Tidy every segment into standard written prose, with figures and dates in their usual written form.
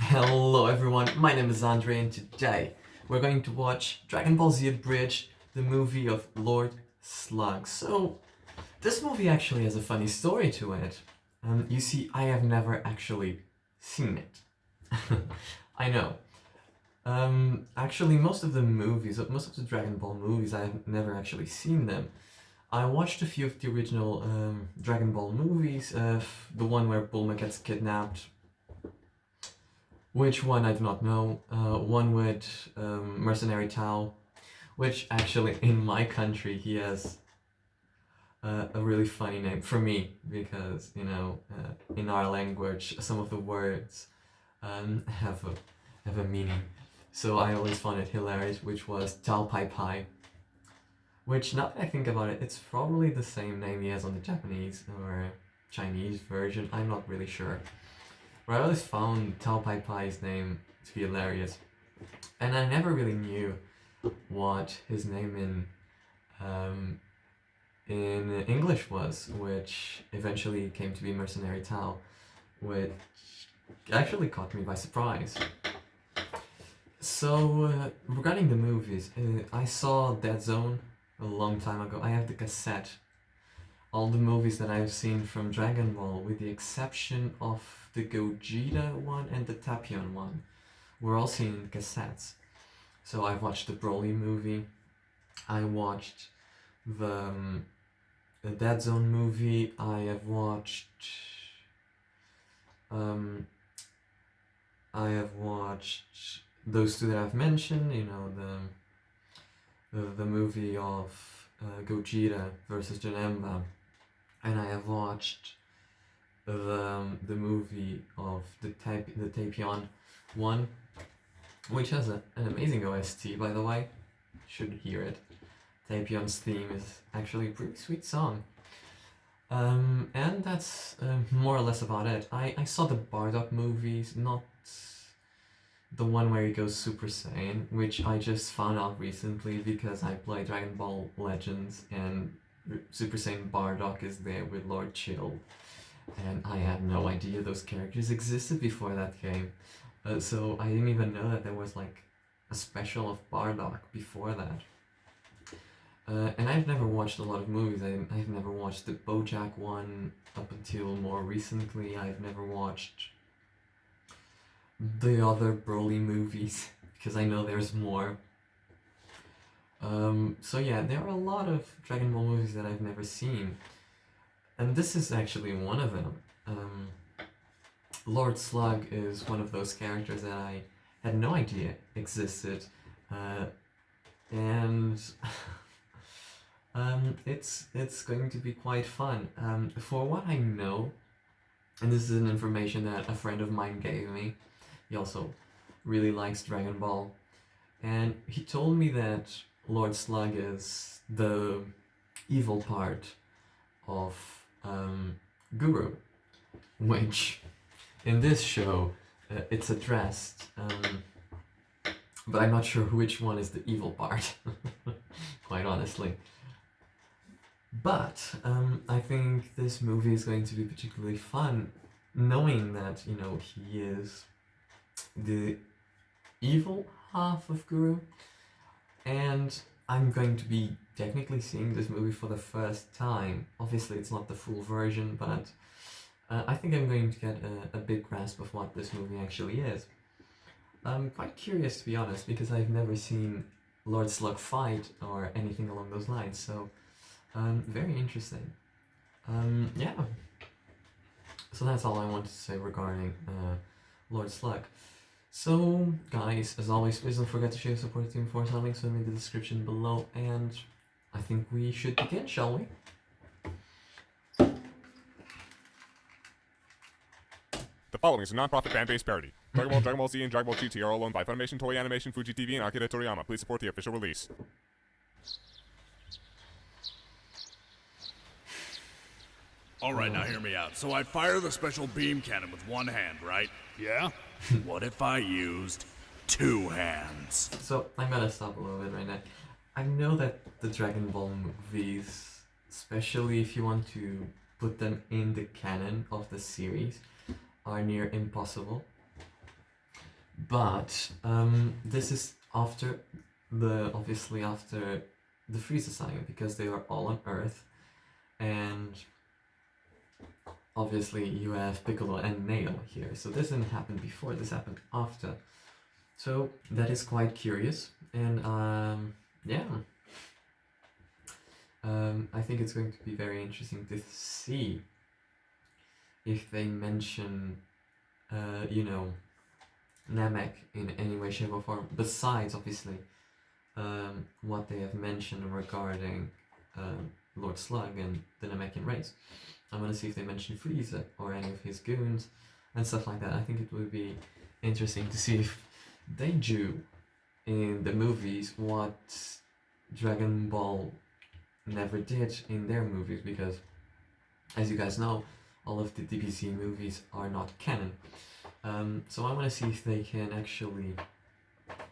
Hello everyone, my name is Andre and today we're going to watch Dragon Ball Z Abridged, the movie of Lord Slug. So, this movie actually has a funny story to it. You see, I have never actually seen it. I know. Actually, most of the Dragon Ball movies, I have never actually seen them. I watched a few of the original Dragon Ball movies, the one where Bulma gets kidnapped. Which one I do not know. One with Mercenary Tao, which actually in my country he has a really funny name for me because in our language some of the words have a meaning. So I always found it hilarious, which was Tao Pai Pai. Which now that I think about it, it's probably the same name he has on the Japanese or Chinese version. I'm not really sure. But I always found Tao Pai Pai's name to be hilarious. And I never really knew what his name in English was, which eventually came to be Mercenary Tao, which actually caught me by surprise. So, regarding the movies, I saw Dead Zone a long time ago. I have the cassette. All the movies that I've seen from Dragon Ball, with the exception of the Gogeta one and the Tapion one, were all seen in cassettes. So I've watched the Broly movie, I watched the Dead Zone movie, I have watched those two that I've mentioned, the movie of Gogeta versus Janemba, and I have watched the movie of the Tapion one, which has an amazing OST, by the way. Should hear it. Tapion's theme is actually a pretty sweet song. And that's more or less about it. I saw the Bardock movies, not the one where he goes Super Saiyan, which I just found out recently because I play Dragon Ball Legends and Super Saiyan Bardock is there with Lord Chill. And I had no idea those characters existed before that game. So I didn't even know that there was like a special of Bardock before that. And I've never watched a lot of movies. I've never watched the BoJack one up until more recently. I've never watched the other Broly movies because I know there's more. So yeah, there are a lot of Dragon Ball movies that I've never seen. And this is actually one of them. Lord Slug is one of those characters that I had no idea existed. And it's going to be quite fun. For what I know, and this is an information that a friend of mine gave me, he also really likes Dragon Ball, and he told me that Lord Slug is the evil part of Guru, which in this show it's addressed, but I'm not sure which one is the evil part, quite honestly. But I think this movie is going to be particularly fun, knowing that, he is the evil half of Guru, and I'm going to be technically seeing this movie for the first time. Obviously it's not the full version, but I think I'm going to get a big grasp of what this movie actually is. I'm quite curious, to be honest, because I've never seen Lord Slug fight or anything along those lines, so very interesting. Yeah. So that's all I wanted to say regarding Lord Slug. So, guys, as always, please don't forget to share support Team Force. I'll link them in the description below, and I think we should begin, shall we? The following is a non-profit fan-based parody. Dragon Ball Z, and Dragon Ball GT are all owned by Funimation, Toei Animation, Fuji TV, and Akira Toriyama. Please support the official release. Alright, now hear me out. So I fire the special beam cannon with one hand, right? Yeah? What if I used two hands? So, I'm gonna stop a little bit right now. I know that the Dragon Ball movies, especially if you want to put them in the canon of the series, are near impossible. But this is obviously after the Frieza saga, because they are all on Earth, and obviously you have Piccolo and Nail here. So this didn't happen before, this happened after. So that is quite curious, and yeah. I think it's going to be very interesting to see if they mention, you know, Namek in any way, shape or form, besides obviously what they have mentioned regarding Lord Slug and the Namekian race. I want to see if they mention Frieza or any of his goons and stuff like that. I think it would be interesting to see if they do in the movies what Dragon Ball never did in their movies, because as you guys know, all of the DBZ movies are not canon. So I want to see if they can actually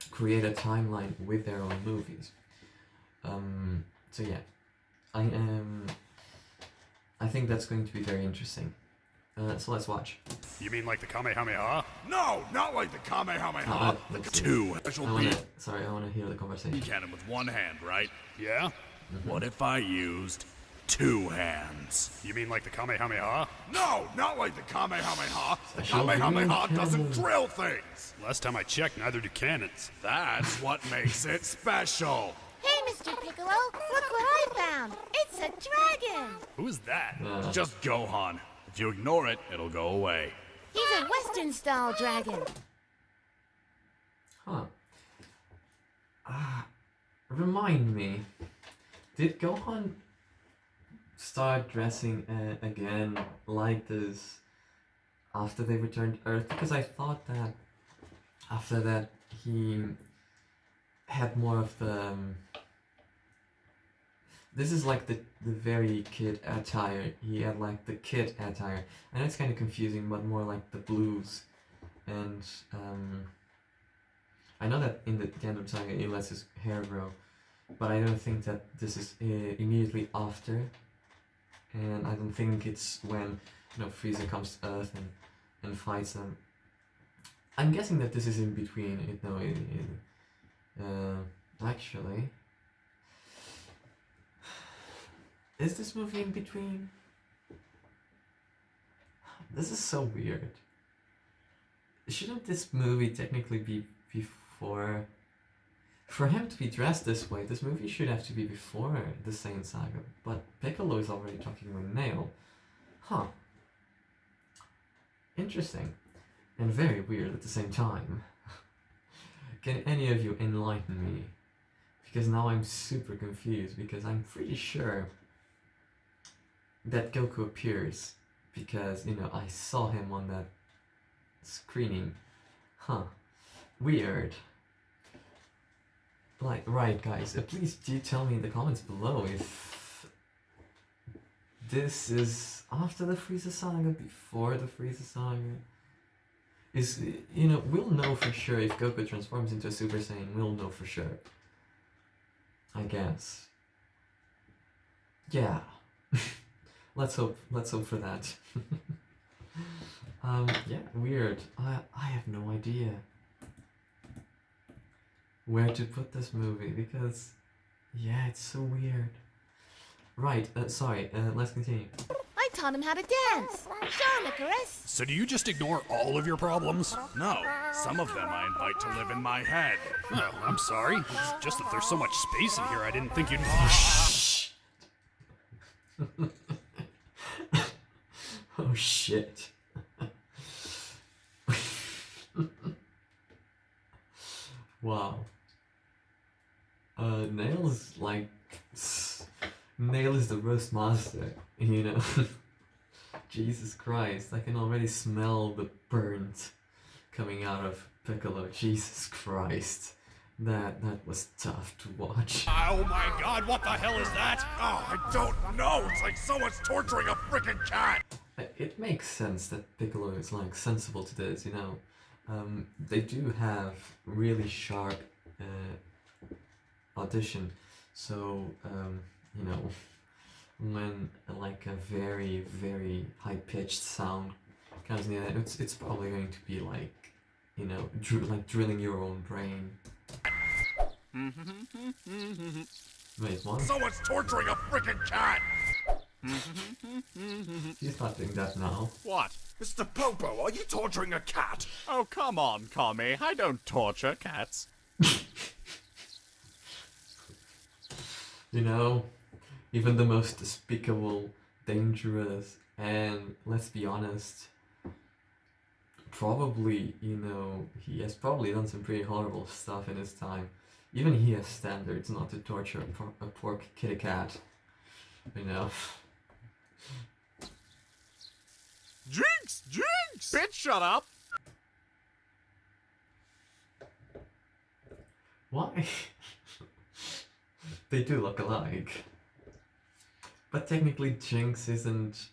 create a timeline with their own movies. So yeah, I think that's going to be very interesting. So let's watch. You mean like the Kamehameha? No, not like the Kamehameha. The two special I beam want to hear the conversation. cannon with one hand, right? Yeah? What if I used two hands? You mean like the Kamehameha? No, not like the Kamehameha. The Special Kamehameha beam doesn't cannon. drill things. Last time I checked, neither do cannons. That's what makes it special. Hey, Mr. Piccolo, look what I found. It's a dragon. Who is that? Just Gohan. If you ignore it, it'll go away. He's a Western-style dragon. Huh. Remind me, did Gohan start dressing again like this after they returned to Earth? Because I thought that after that he had more of the... this is like the very kid attire. He had like the kid attire. I know it's kind of confusing, but more like the blues. And I know that in the Gundam saga he lets his hair grow, but I don't think that this is immediately after. And I don't think it's when, you know, Frieza comes to Earth and fights them. I'm guessing that this is in between. Actually, is this movie in between? This is so weird. Shouldn't this movie technically be before? For him to be dressed this way, this movie should have to be before the Saiyan saga, but Piccolo is already talking with Nail. Huh. Interesting. And very weird at the same time. Can any of you enlighten me? Because now I'm super confused, because I'm pretty sure that Goku appears, because, you know, I saw him on that screening. Huh. Weird. Like, right, guys, please do tell me in the comments below if this is after the Frieza saga, before the Frieza saga. Is, you know, we'll know for sure if Goku transforms into a Super Saiyan, we'll know for sure. I guess. Yeah. let's hope for that. Yeah, weird. I have no idea where to put this movie, because yeah, it's so weird. Right, sorry, let's continue. I taught him how to dance. Show him, Icarus. So do you just ignore all of your problems? No, some of them I invite to live in my head. Well, I'm sorry. It's just that there's so much space in here, I didn't think you'd... Oh shit. Wow. Nail is like... Nail is the roast master, you know? Jesus Christ, I can already smell the burnt coming out of Piccolo. Jesus Christ. That was tough to watch. Oh my god, what the hell is that? Oh, I don't know. It's like someone's torturing a freaking cat. It makes sense that Piccolo is like sensible to this, you know. They do have really sharp audition, so you know, when like a very high-pitched sound comes near that, it's probably going to be like you know, like drilling your own brain. Wait, what? Someone's torturing a freaking cat! He's not doing that now. What? Mr. Popo, are you torturing a cat? Oh, come on, Commie. I don't torture cats. You know, even the most despicable, dangerous, and let's be honest, probably, you know, he has probably done some pretty horrible stuff in his time. Even he has standards not to torture a poor kitty cat. You know. Jinx! Jinx! Bitch, shut up! Why? They do look alike. But technically Jinx isn't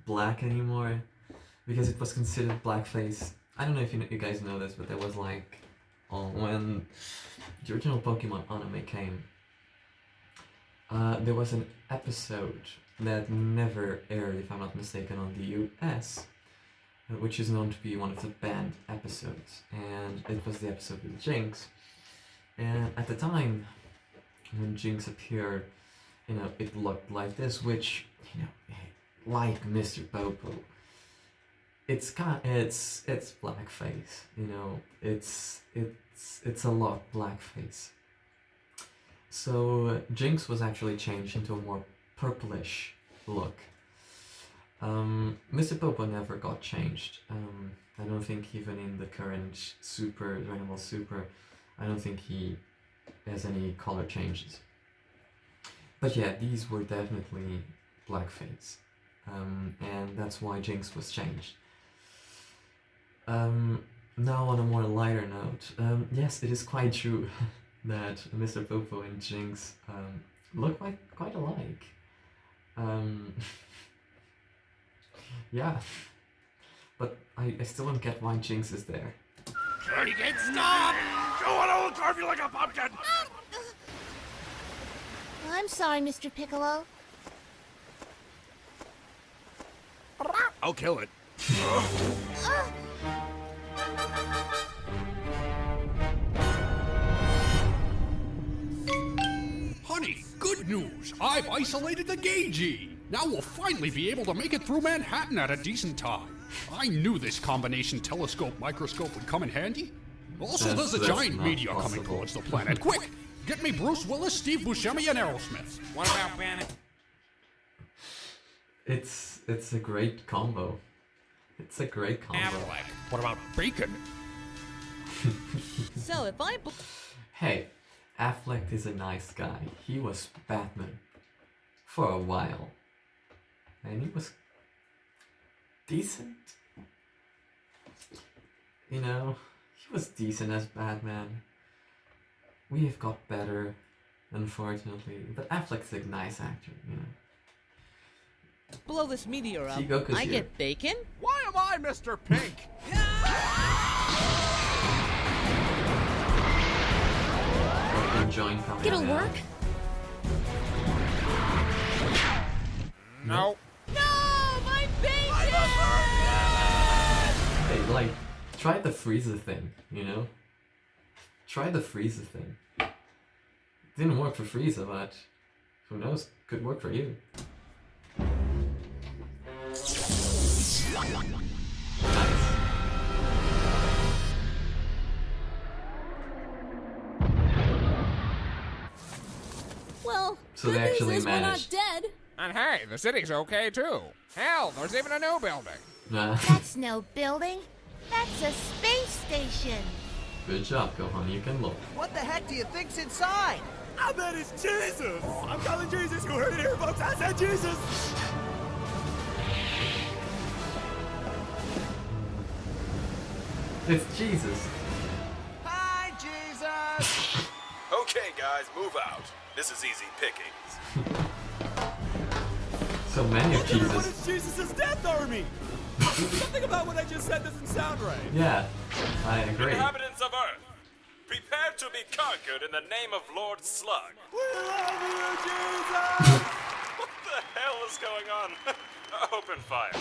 black anymore because it was considered blackface. I don't know if you guys know this, but there was like when the original Pokemon anime came, there was an episode that never aired, if I'm not mistaken, on the US, which is known to be one of the banned episodes, and it was the episode with Jinx. And at the time when Jinx appeared, you know, it looked like this, which, you know, like Mr. Popo, it's blackface, you know, it's a lot blackface. So Jinx was actually changed into a more purplish look. Mr. Popo never got changed. I don't think even in the current Super, Dragon Ball Super, I don't think he has any color changes. But yeah, these were definitely blackface. And that's why Jinx was changed. Now on a more lighter note, yes, it is quite true that Mr. Popo and Jinx look quite alike. Yeah, but I still don't get why Jinx is there. Kitty kid, stop! Go on, I will carve you like a pumpkin! I'm sorry, Mr. Piccolo. I'll kill it. Honey, good news. I've isolated the Gagey. Now we'll finally be able to make it through Manhattan at a decent time. I knew this combination telescope microscope would come in handy. Also, there's a giant meteor coming towards the planet. Quick! Get me Bruce Willis, Steve Buscemi, and Aerosmith. What about Bannon? It's a great combo. It's a great combo. What about bacon? So if I... Hey, Affleck is a nice guy. He was Batman for a while. And he was decent. You know, he was decent as Batman. We have got better, unfortunately. But Affleck's a nice actor, you know. blow this meteor up, See, Goku's I here. get bacon? Why am I Mr. Pink? Enjoying coming It'll out. work. No. No, my bacon! Hey, like, try the freezer thing, you know? Try the freezer thing. Didn't work for Frieza, but who knows? Could work for you. Nice. Well, So good they news actually is we're not managed. dead. And hey, the city's okay too. Hell, there's even a new building. Nah. That's no building. That's a space station. Good job, Gohan. You can look. What the heck do you think's inside? I bet it's Jesus! I'm calling Jesus! You heard it here, folks! I said Jesus! It's Jesus. Hi, Jesus! Okay, guys, move out. This is easy pickings. So many of What Jesus. is Jesus' death army? Something about what I just said doesn't sound right. Yeah, I agree. Inhabitants of Earth, prepare to be conquered in the name of Lord Slug. We love you, Jesus! What the hell is going on? Open fire.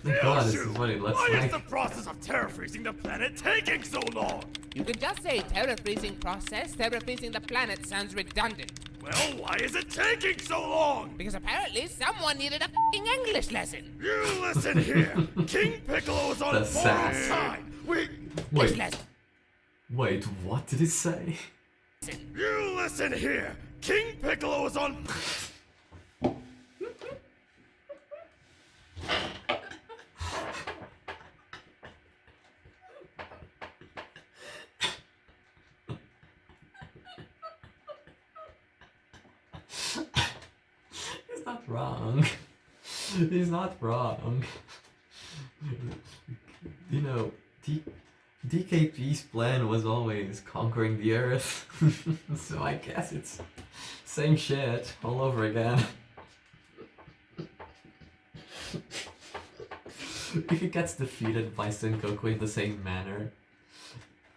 Thank God, this is what it looks Why is like. the process of terror freezing the planet taking so long? You could just say terror freezing process. Terror freezing the planet sounds redundant. Well, why is it taking so long? Because apparently someone needed a f***ing English lesson. You listen here. King Piccolo is on The borrowed sass. time. English Wait, lesson. wait, what did it say? You listen here. King Piccolo is on. He's not wrong. He's not wrong. You know, DKP's plan was always conquering the Earth. So I guess it's same shit all over again. If he gets defeated by Sengoku in the same manner,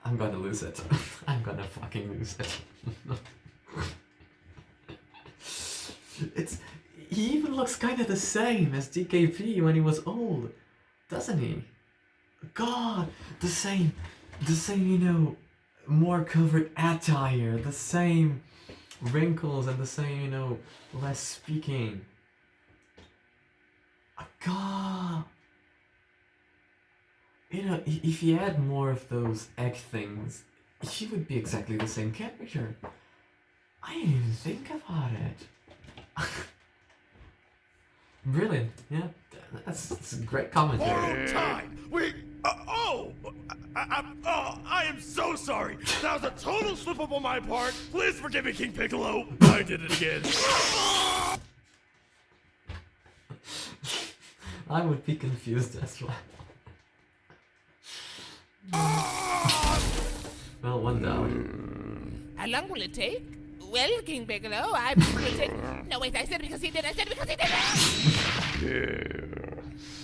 I'm gonna lose it. I'm gonna fucking lose it. He even looks kind of the same as DKP when he was old, doesn't he? God, the same, you know, more covered attire, the same wrinkles and the same, you know, less speaking. God. You know, if he had more of those egg things, he would be exactly the same character. I didn't even think about it. Brilliant, yeah. That's a great commentary. Borrowed time. I am so sorry. That was a total slip up on my part. Please forgive me, King Piccolo. I did it again. I would be confused as well. Well, one down. How long will it take? Well, King Piccolo, I will take... No, wait, I said because he did.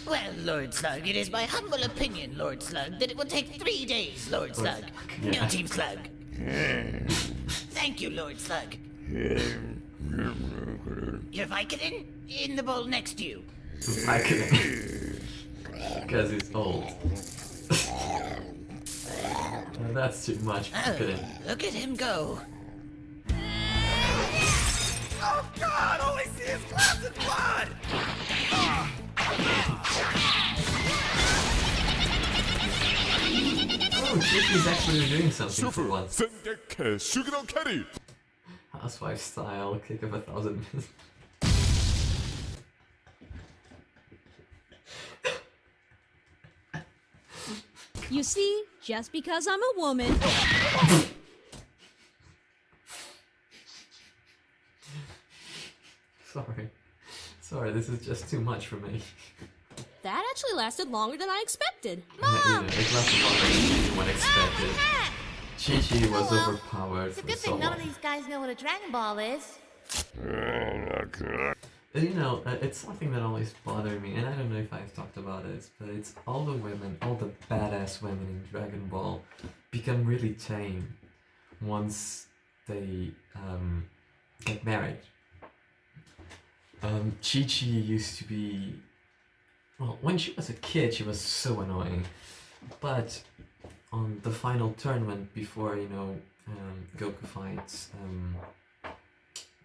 Well, Lord Slug, it is my humble opinion, Lord Slug, that it will take 3 days, Lord Slug. Yeah. No, Team Slug. Thank you, Lord Slug. You're Vicodin? In the bowl next to you. Because he's old. Well, that's too much. Oh, look at him go. Oh God! All I see is glass and blood. Oh, Chiki's actually doing something for once. Sengeke Shugino Keri! Housewife style, kick of 1,000 minutes. You see, just because I'm a woman. Sorry, this is just too much for me. That actually lasted longer than I expected. Yeah, it lasted longer than anyone expected. Chi-Chi was well, overpowered It's a for good so thing none long. of these guys know what a Dragon Ball is. You know, it's something that always bothered me, and I don't know if I've talked about this, but it's all the women, all the badass women in Dragon Ball become really tame once they get married. Chi-Chi used to be... Well, when she was a kid, she was so annoying. But on the final tournament before, you know, Goku fights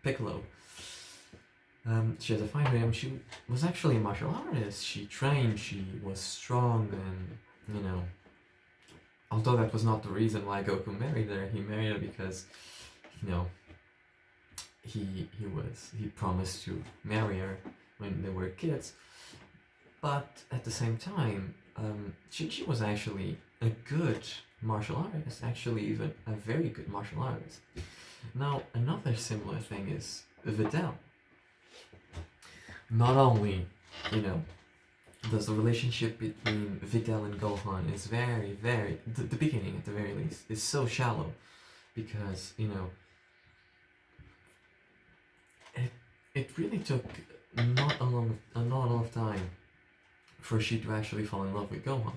Piccolo, she had a fight with him. She was actually a martial artist. She trained, she was strong, and, you know, although that was not the reason why Goku married her, he married her because, you know, he promised to marry her when they were kids. But at the same time, Chi-Chi was actually a good martial artist, actually even a very good martial artist. Now, another similar thing is Videl. Not only, you know, does the relationship between Videl and Gohan is very, the beginning at the very least, is so shallow, because, you know, it really took not a lot of time for she to actually fall in love with Gohan.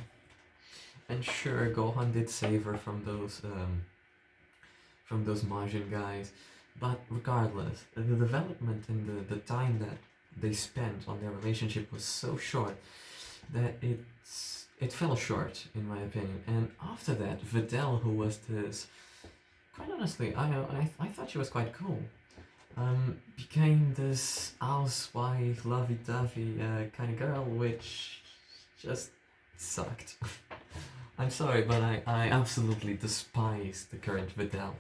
And sure, Gohan did save her from those Majin guys, but regardless, the development and the time that they spent on their relationship was so short that it fell short, in my opinion. And after that, Videl, who was this, quite honestly, I thought she was quite cool, became this housewife, lovey-dovey kind of girl, which just sucked. I'm sorry, but I absolutely despise the current Videl.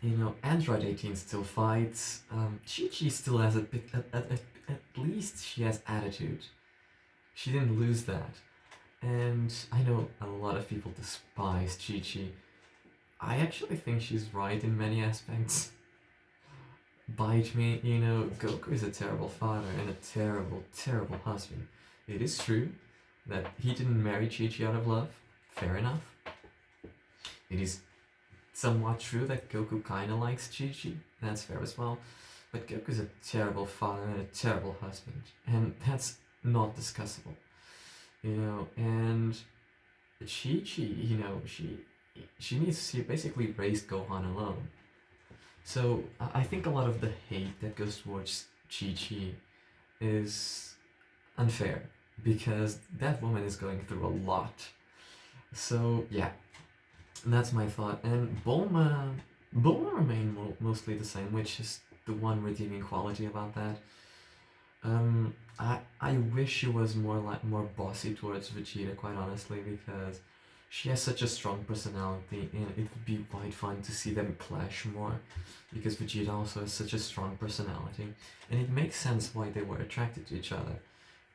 You know, Android 18 still fights. Chi-Chi still has a bit, at least she has attitude. She didn't lose that. And I know a lot of people despise Chi-Chi. I actually think she's right in many aspects. Bite me, you know, Goku is a terrible father and a terrible, terrible husband. It is true that he didn't marry Chi-Chi out of love. Fair enough. It is somewhat true that Goku kinda likes Chi-Chi. That's fair as well. But Goku's a terrible father and a terrible husband. And that's not discussable. You know, and Chi-Chi, you know, she basically raised Gohan alone. So I think a lot of the hate that goes towards Chi-Chi is unfair, because that woman is going through a lot. So yeah, that's my thought. And Bulma remained mostly the same, which is the one redeeming quality about that. I wish she was more bossy towards Vegeta, quite honestly, because she has such a strong personality, and it would be quite fun to see them clash more, because Vegeta also has such a strong personality, and it makes sense why they were attracted to each other.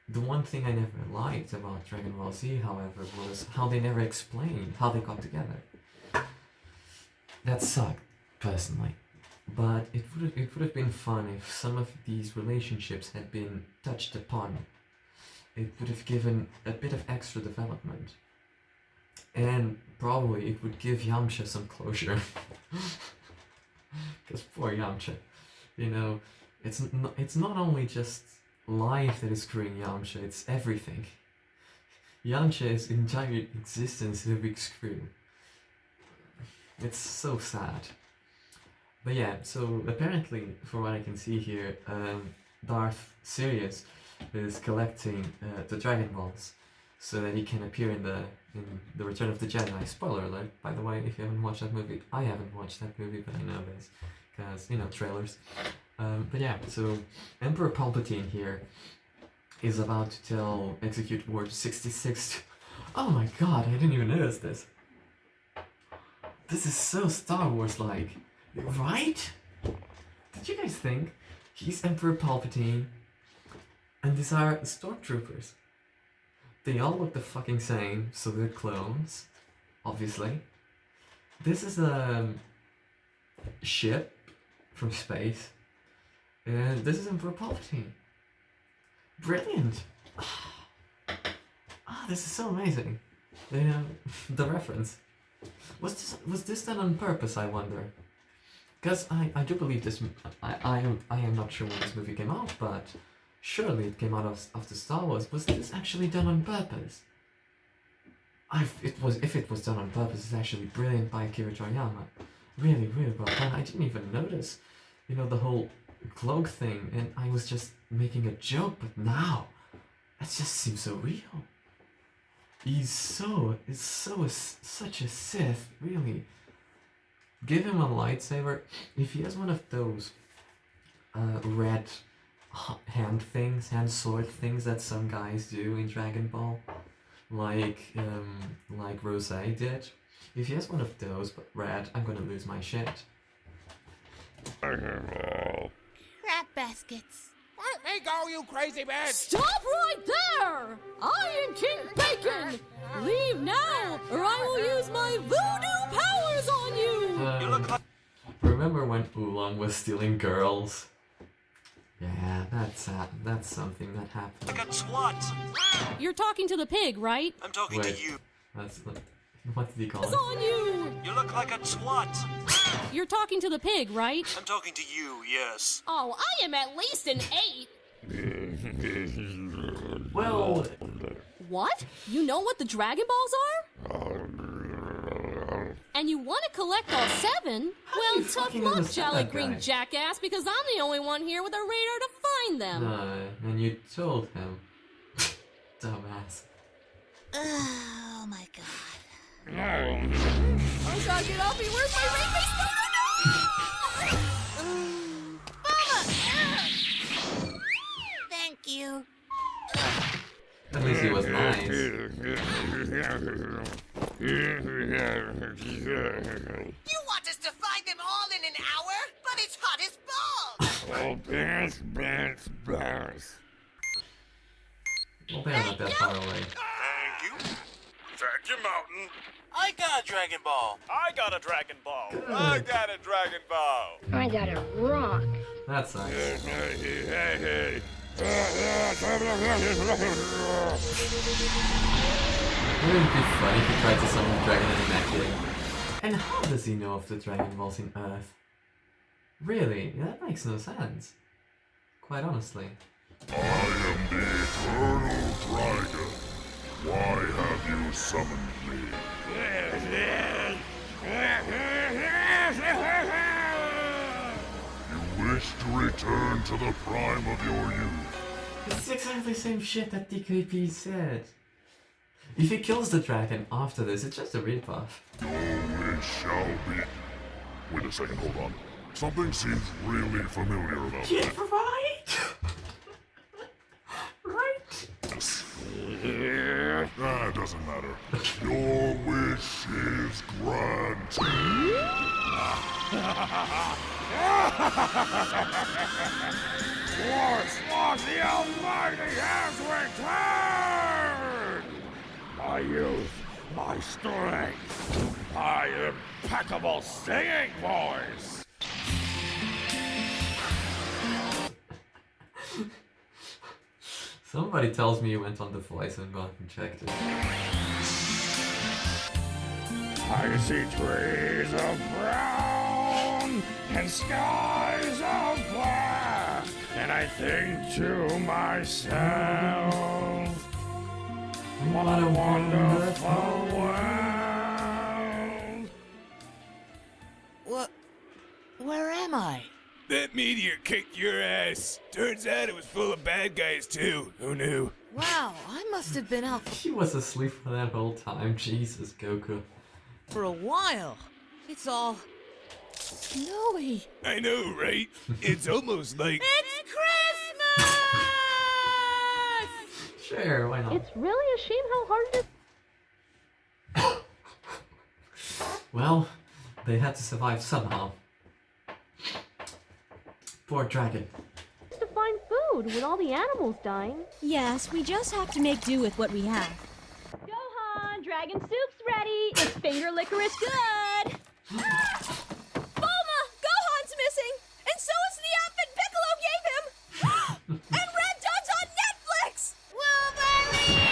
The one thing I never liked about Dragon Ball Z, however, was how they never explained how they got together. That sucked, personally. But it would have been fun if some of these relationships had been touched upon. It would have given a bit of extra development. And probably it would give Yamcha some closure. Because poor Yamcha. You know, it's not only just life that is screwing Yamcha, it's everything. Yamcha's entire existence is a big screw. It's so sad. But yeah, so apparently, for what I can see here, Darth Sirius is collecting the Dragon Balls so that he can appear in the Return of the Jedi. Spoiler alert, by the way, if you haven't watched that movie. I haven't watched that movie, but I know this, because, you know, trailers. But yeah, so Emperor Palpatine here is about to execute Order 66. Oh my god, I didn't even notice this. This is so Star Wars-like. Right? Did you guys think he's Emperor Palpatine and these are stormtroopers? They all look the fucking same, so they're clones, obviously. This is a ship from space, and this is Emperor Palpatine. Brilliant! This is so amazing. You know, the reference. Was this done on purpose, I wonder? Because I do believe this. I am not sure when this movie came out, but surely it came out after Star Wars. Was this actually done on purpose? If it was done on purpose, it's actually brilliant by Akira Toriyama. Really, really well done. I didn't even notice, you know, the whole cloak thing, and I was just making a joke. But now, it just seems so real. He's such a Sith, really. Give him a lightsaber. If he has one of those red hand sword things that some guys do in Dragon Ball, like Rose did. If he has one of those but red, I'm gonna lose my shit. Rat baskets. Let me go, you crazy bitch! Stop right there! I am King Bacon! Leave now, or I will use my voodoo powers on you! Remember when Oolong was stealing girls? Yeah, that's something that happened. Like a twat! You're talking to the pig, right? I'm talking to you. What did he call It's it? on you! You look like a twat! You're talking to the pig, right? I'm talking to you, yes. Oh, I am at least an 8. Well... What? You know what the Dragon Balls are? And you want to collect all 7? Well, tough fucking luck, understand Jolly that Green guy? Jackass, because I'm the only one here with a radar to find them. And you told him. Dumbass. Oh my god. Oh god, get off me! Where's my ring? Thank you. At least he was nice. You want us to find them all in an hour? But it's hot as balls! Well, they're not that far away. Thank you. Thank you, Mountain. I got a Dragon Ball. I got a Dragon Ball. I got a Dragon Ball. I got a rock. That sucks. Wouldn't it be funny if he tried to summon the dragon and he met it? And how does he know of the Dragon Balls in Earth? Really? That makes no sense. Quite honestly. I am the Eternal Dragon. Why have you summoned me? You wish to return to the prime of your youth. It's exactly the same shit that DKP said. If he kills the dragon after this, it's just a ripoff. Your wish shall be... Wait a second, hold on. Something seems really familiar about that. Yeah, right? Right? That doesn't matter. Your wish is granted. Lord Slug the Almighty has returned! My youth, my strength, my impeccable singing voice! Somebody tells me you went on The Voice and gone and checked it. I see trees of brown and skies of black, and I think to myself, what a wonderful world. Where am I? That meteor kicked your ass. Turns out it was full of bad guys too. Who knew? Wow, I must have been out She was asleep for that whole time. Jesus, Goku. for a while. It's all snowy. I know, right? It's almost like... It's Christmas! Sure, why not? It's really a shame how hard it is. Well, they had to survive somehow. Poor dragon. To find food with all the animals dying. Yes, we just have to make do with what we have. Gohan, dragon soup's ready. It's finger licorice good. Bulma, Gohan's missing, and so is the outfit Piccolo gave him. And Red Dot's on Netflix. Wolverine!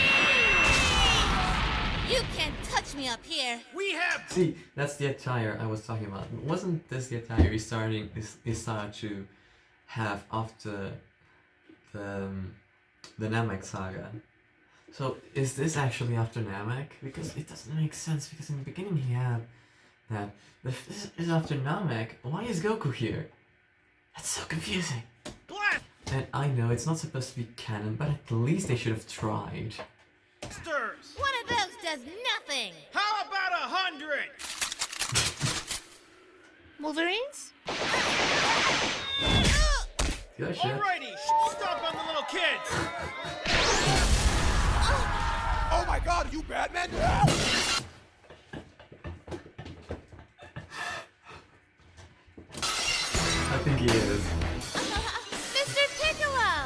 You can't touch me up here. We have... See, that's the attire I was talking about. Wasn't this the attire he started to have after the Namek saga? So is this actually after Namek? Because it doesn't make sense, because in the beginning he had that. But if this is after Namek, why is Goku here? That's so confusing. And I know it's not supposed to be canon, but at least they should have tried. One of those does nothing. How about 100? Wolverines? Good shit. Alrighty, stop on the little kids! Oh my god, are you Batman? I think he is. Mr. Piccolo!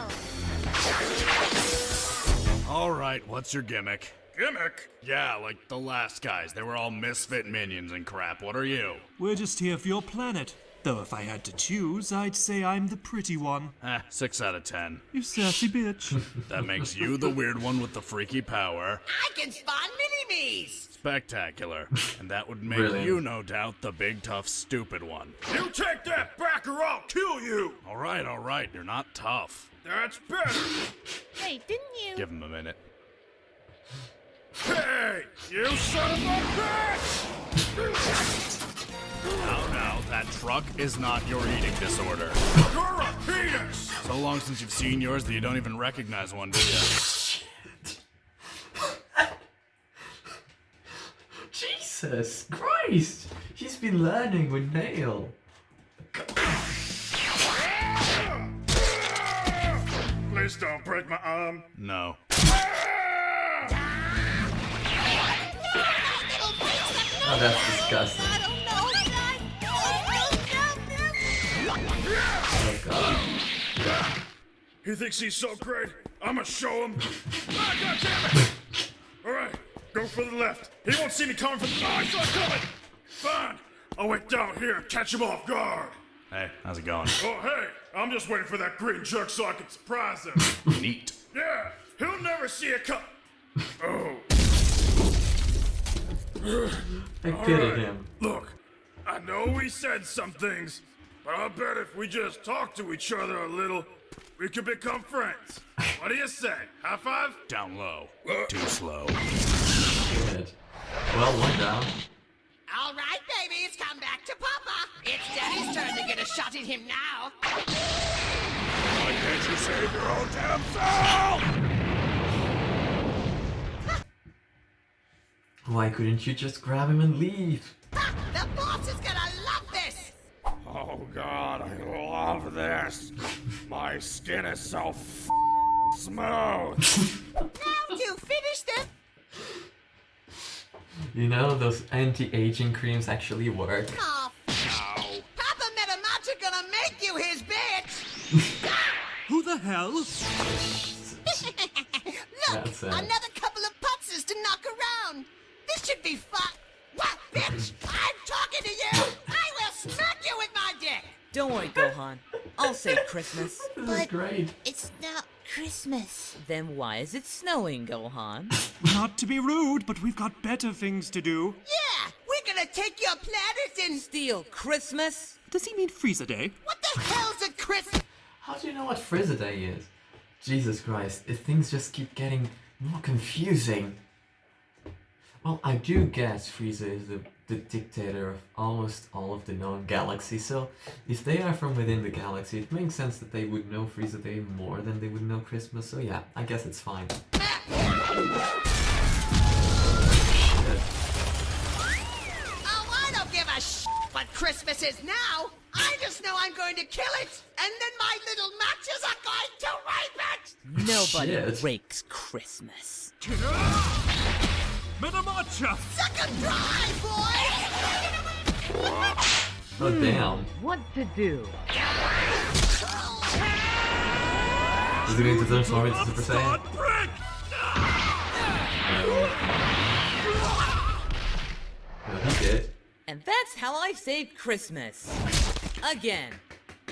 Alright, what's your gimmick? Gimmick? Yeah, like the last guys. They were all misfit minions and crap. What are you? We're just here for your planet. Though if I had to choose, I'd say I'm the pretty one. 6 out of 10. You sassy bitch. That makes you the weird one with the freaky power. I can spawn mini-me's! Spectacular. And that would make Brilliant. you, no doubt, the big, tough, stupid one. You take that back or I'll kill you! Alright, you're not tough. That's better! Hey, didn't you? Give him a minute. Hey, you son of a bitch! Now, that truck is not your eating disorder. You're a penis! So long since you've seen yours that you don't even recognize one, do you? Jesus Christ! She's been learning with Nail. Please don't break my arm. No. Oh, that's disgusting. Oh god. He thinks he's so great. I'ma show him. Ah, God damn it! Alright, go for the left. He won't see me coming from the. Oh, I saw it coming! Fine. I'll wait down here and catch him off guard. Hey, how's it going? Oh, hey, I'm just waiting for that green jerk so I can surprise him. Neat. Yeah, he'll never see it come. Oh. I pity him. Look, I know we said some things, but I bet if we just talk to each other a little, we could become friends. What do you say? High five? Down low. Too slow. Good. Well, one down. All right, babies, come back to Papa. It's Daddy's turn to get a shot at him now. Why can't you save your own damn self? Why couldn't you just grab him and leave? The boss is gonna love this. Oh God, I love this. My skin is so smooth. Now to finish this. You know, those anti-aging creams actually work. Oh, Papa Metamacha gonna make you his bitch. Who the hell? Look, That's it. another couple of putzes to knock around. This should be fun. What, bitch? I'm talking to you. I will smack you with my dick. Don't worry, Gohan. I'll say Christmas. This is great. It's not Christmas. Then why is it snowing, Gohan? Not to be rude, but we've got better things to do. Yeah, we're gonna take your planet and steal Christmas? Does he mean Frieza Day? What the hell's a Christmas? How do you know what Frieza Day is? Jesus Christ, things just keep getting more confusing. Well, I do guess Frieza is the dictator of almost all of the known galaxies, so if they are from within the galaxy, it makes sense that they would know Frieza Day more than they would know Christmas, so yeah, I guess it's fine. Oh, I don't give a what Christmas is now. I just know I'm going to kill it, and then my little matches are going to rape it. Nobody Shit. rakes Christmas. Metamacha! Suck and dry, boy! Oh, damn. What to do? Is he going to transform into Super Saiyan? No, he did. And that's how I saved Christmas. Again.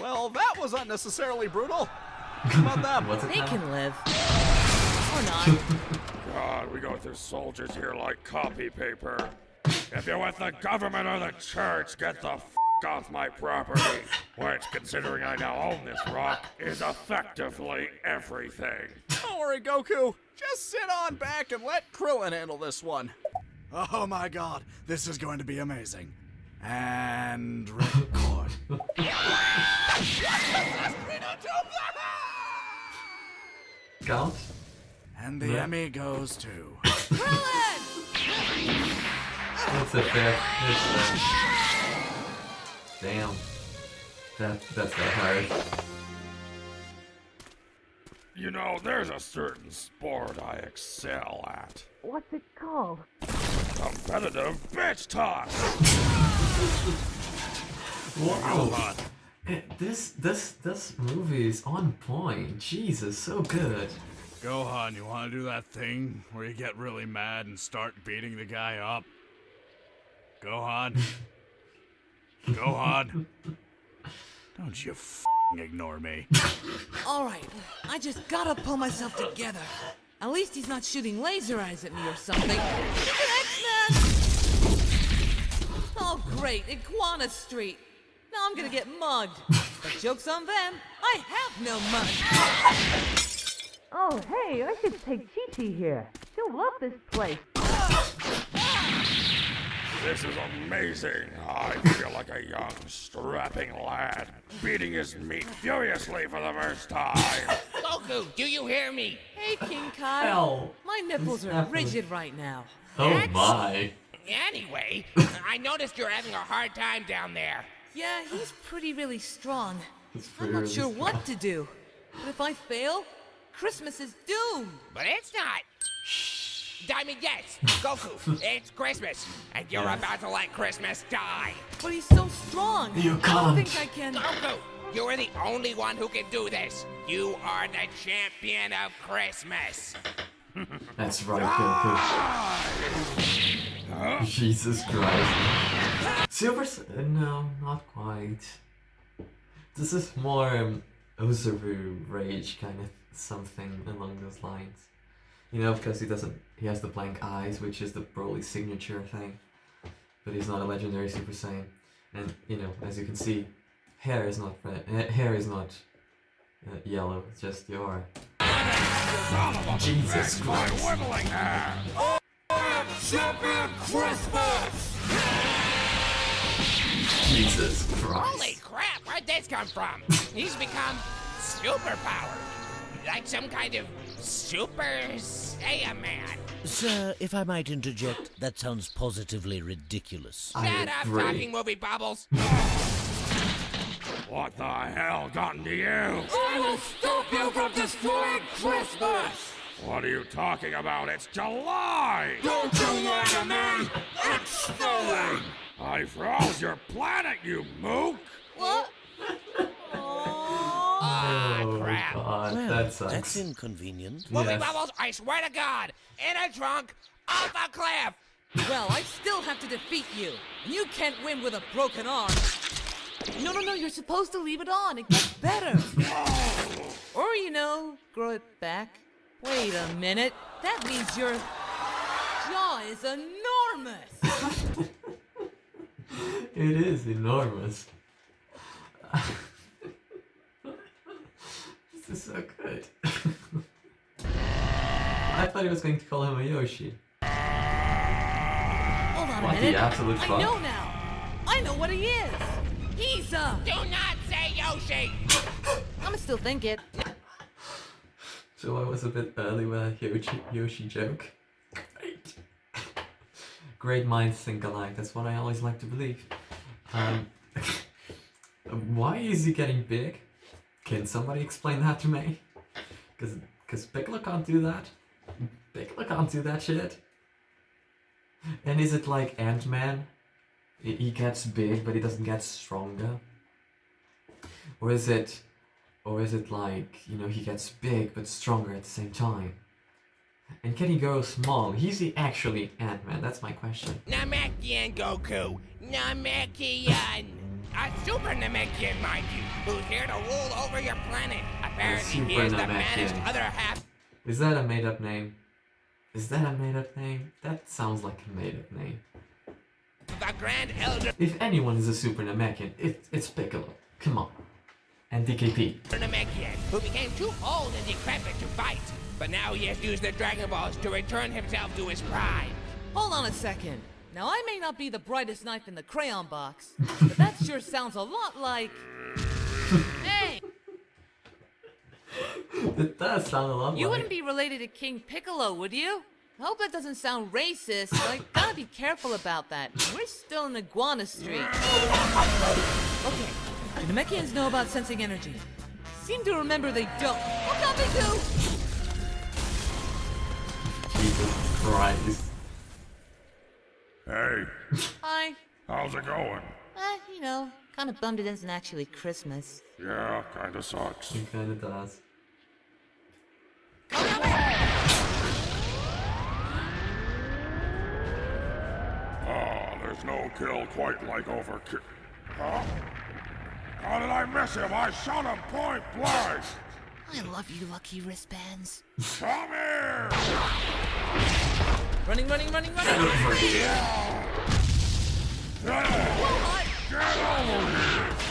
Well, that was unnecessarily brutal. How about them? What's it They now? can live. Or not. God, we go through soldiers here like copy paper. If you're with the government or the church, get the off my property. Which, considering I now own this rock, is effectively everything. Don't worry, Goku. Just sit on back and let Krillin handle this one. Oh my god, this is going to be amazing. And record. Count? And the Yeah. Emmy goes to... That's a fair. Damn. That's that hard. You know, there's a certain sport I excel at. What's it called? Competitive bitch toss! Wow. This movie is on point. Jesus, so good. Gohan, you want to do that thing where you get really mad and start beating the guy up? Gohan? Gohan? Don't you f***ing ignore me. Alright, I just gotta pull myself together. At least he's not shooting laser eyes at me or something. He's an X-Man! Oh great, Iguana Street. Now I'm gonna get mugged. But joke's on them, I have no mug. Oh hey, I should take Chi-Chi here. She'll love this place. This is amazing. I feel like a young, strapping lad beating his meat furiously for the first time. Goku, do you hear me? Hey, King Kai. Hell. My nipples are rigid right now. Oh my. Anyway, I noticed you're having a hard time down there. Yeah, he's really strong. It's I'm pretty not really sure strong. what to do. But if I fail, Christmas is doomed. But it's not. Diamond, yes, Goku, it's Christmas, and you're about to let Christmas die. But he's so strong. You I don't can't. think I can. Goku, you are the only one who can do this. You are the champion of Christmas. That's right, Goku. Jesus Christ. No, not quite. This is more Ozaru Rage kind of something along those lines. You know, because he has the blank eyes, which is the Broly signature thing. But he's not a legendary Super Saiyan. And, you know, as you can see, hair is not red, hair is not yellow, it's just your... Jesus Christ. Jesus Christ. Holy crap, where'd this come from? He's become superpowered. Like some kind of Super Saiyan man. Sir, if I might interject, that sounds positively ridiculous. Shut up, talking movie bubbles. What the hell got into you? I will stop you from destroying Christmas! What are you talking about? It's July! Don't you lie to me! It's snowing! I froze your planet, you mook! What? Oh, crap. God, Well, that sucks. that's inconvenient. Movie Yes. bubbles, I swear to God, in a trunk, off a cliff. Well, I still have to defeat you. And you can't win with a broken arm. No, you're supposed to leave it on. It gets better. Or, you know, grow it back. Wait a minute. That means your jaw is enormous. It is enormous. This is so good. I thought he was going to call him a Yoshi. Hold on What a the minute. absolute I fuck? know now. I know what he is. He's a... Do not say Yoshi. I'ma still think it. So I was a bit early with a Yoshi joke. Great. Great minds think alike, that's what I always like to believe. Why is he getting big? Can somebody explain that to me? Cause Piccolo can't do that. Piccolo can't do that shit. And is it like Ant-Man? He gets big, but he doesn't get stronger? Or is it like, you know, he gets big but stronger at the same time? And can he go small? He's the actually Ant-Man, that's my question. Namekian Goku. Namekian. A super Namekian, mind you, who's here to rule over your planet. Apparently he is the banished other half. Is that a made-up name? Is that a made-up name? That sounds like a made-up name. The Grand Elder If anyone is a super Namekian, it's Piccolo. Come on. And DKP. Namekian, who became too old and decrepit to fight. But now he has used the Dragon Balls to return himself to his prime. Hold on a second. Now, I may not be the brightest knife in the crayon box, but that sure sounds a lot like... Hey! It does sound a lot You like... wouldn't be related to King Piccolo, would you? I hope that doesn't sound racist. I gotta be careful about that. We're still in Iguana Street. Okay, the Namekians know about sensing energy. Seem to remember they don't. What can't they do? Jesus Christ. Hey, Hi. how's it going? You know, kind of bummed it isn't actually Christmas. Yeah, kinda sucks. It kinda does. There's no kill quite like overkill. Huh? How did I miss him? I shot him point blank! I love you, lucky wristbands. Come here! Running! Get over here!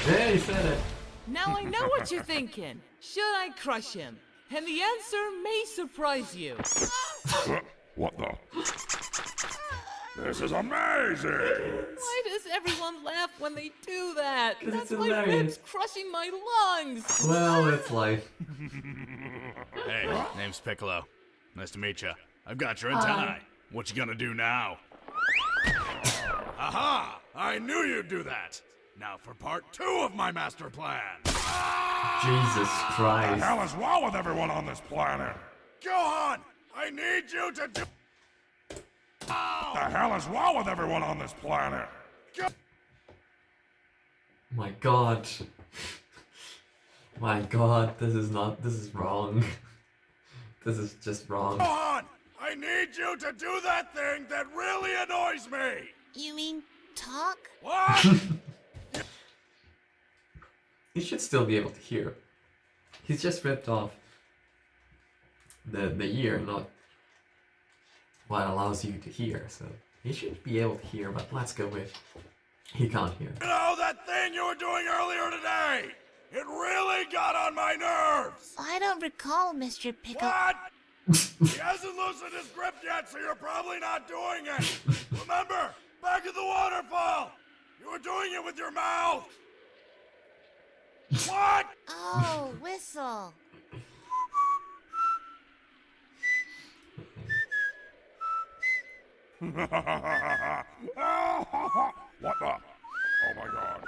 Hey, he said it. Now I know what you're thinking. Should I crush him? And the answer may surprise you. What the? This is amazing! Why does everyone laugh when they do that? 'Cause That's it's my hilarious. ribs crushing my lungs. Well, it's life. Hey, name's Piccolo. Nice to meet you. I've got your Hi. antennae. What you gonna do now? Aha! I knew you'd do that. Now for part 2 of my master plan. Jesus What the Christ. hell is wrong with everyone on this planet? Gohan, I need you to do. What the hell is wrong with everyone on this planet? My god. My god, this is wrong. This is just wrong. Gohan, I need you to do that thing that really annoys me. You mean talk? What? He should still be able to hear. He's just ripped off the ear, not what allows you to hear, so he should be able to hear, but let's go with he can't hear. You know that thing you were doing earlier today? It really got on my nerves. I don't recall, Mr. Pickle. What? He hasn't loosened his grip yet, so you're probably not doing it. Remember, back at the waterfall, you were doing it with your mouth. What? Oh, whistle. What the? Oh my god.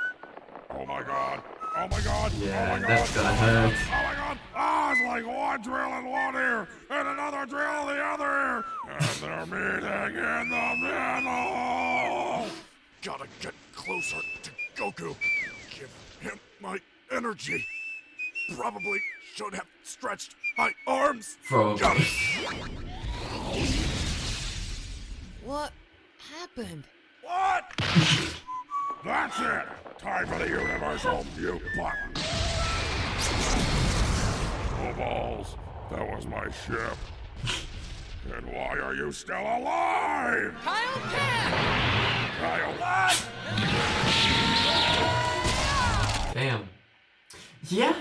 Oh my god. Oh my god. Yeah, oh my that's god. gonna hurt. Oh my god. Ah, it's like one drill in one ear and another drill in the other ear. And they're meeting in the middle. Gotta get closer to Goku. Give him my energy. Probably should have stretched my arms. Probably. What happened? What? That's it. Time for the universal mute button. Oh balls. That was my ship. And why are you still alive? Kyle can! Kyle. What? Damn. Yeah.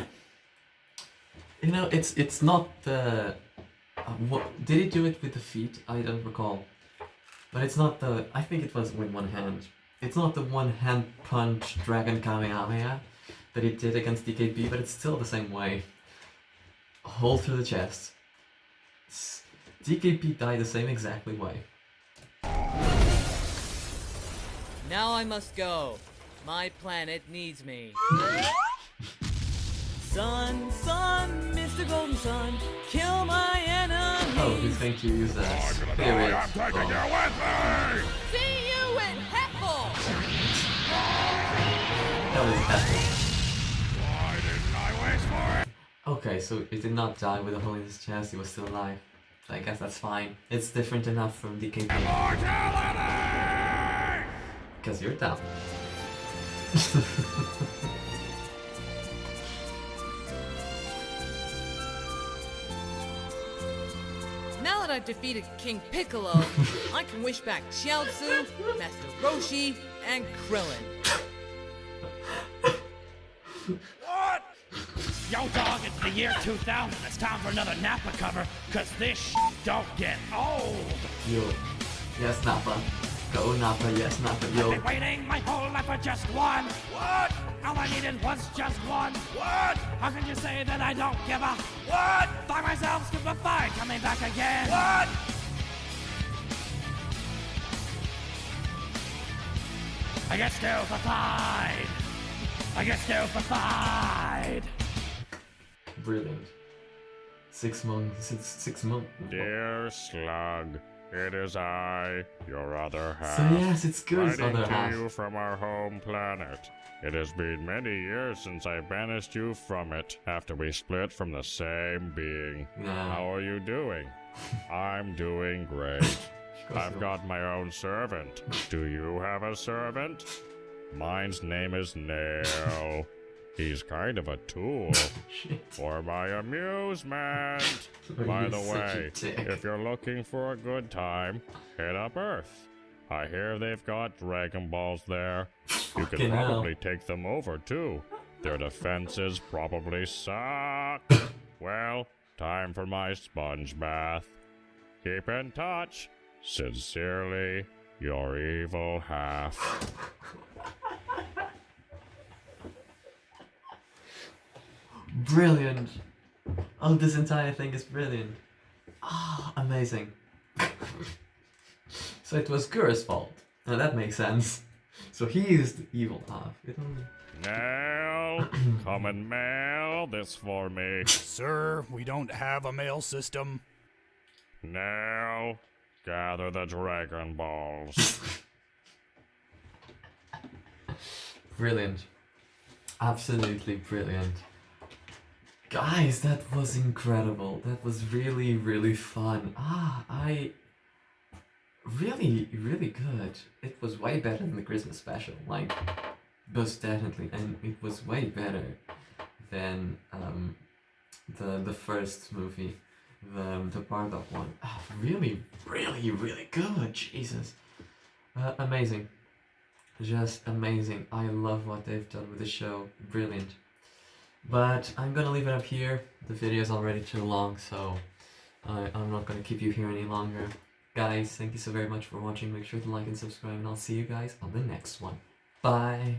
You know, it's not the. What did he do it with the feet? I don't recall. But it's not the. I think it was with one hand. It's not the one hand punch Dragon Kamehameha that he did against DKB, but it's still the same way. Hole through the chest. DKB died the same exactly way. Now I must go. My planet needs me. Sun, sun, Mr. Golden Sun, kill my enemies. Oh, he's going to use that spirit. I'm taking you with me. See you in Heffel! That was epic. Why didn't I wait for it? Okay, so it did not die with a hole in his chest, he was still alive. So I guess that's fine. It's different enough from DKB. Immortality! Because you're down. Now that I've defeated King Piccolo, I can wish back Chiaotzu, Master Roshi, and Krillin. What? Yo, dog, it's the year 2000. It's time for another Nappa cover, cause this don't get old. Yo. Yes, Nappa. Go, Nappa. Yes, Nappa. Yo. I've been waiting my whole life for just one. What? All I needed was just one. What? How can you say that I don't give a What? by myself, stupefied, coming back again? What? I get stupefied. I get stupefied. Brilliant. 6 months. 6 months. Dear Slug, it is I, your other half. So yes, it's good, writing other to half. you from our home planet. It has been many years since I banished you from it after we split from the same being. Nah. How are you doing? I'm doing great. I've got my own servant. Do you have a servant? Mine's name is Nail. He's kind of a tool for my amusement. By the way, if you're looking for a good time, hit up Earth. I hear they've got Dragon Balls there. You could Fucking hell. probably take them over too. Their defenses probably suck. Well, time for my sponge bath. Keep in touch. Sincerely, your evil half. Brilliant! Oh, this entire thing is brilliant. Ah, amazing. So it was Gura's fault. Now that makes sense. So he is the evil half. Now, come and mail this for me. Sir, we don't have a mail system. Now, gather the Dragon Balls. Brilliant. Absolutely brilliant. Guys, that was incredible. That was really, really fun. Really, really good. It was way better than the Christmas special, like, most definitely, and it was way better than the first movie, the Bardock one. Really, really, really good. Jesus, amazing, just amazing. I love what they've done with the show. Brilliant. But I'm gonna leave it up here. The video is already too long, so I'm not gonna keep you here any longer. Guys, thank you so very much for watching. Make sure to like and subscribe, and I'll see you guys on the next one. Bye!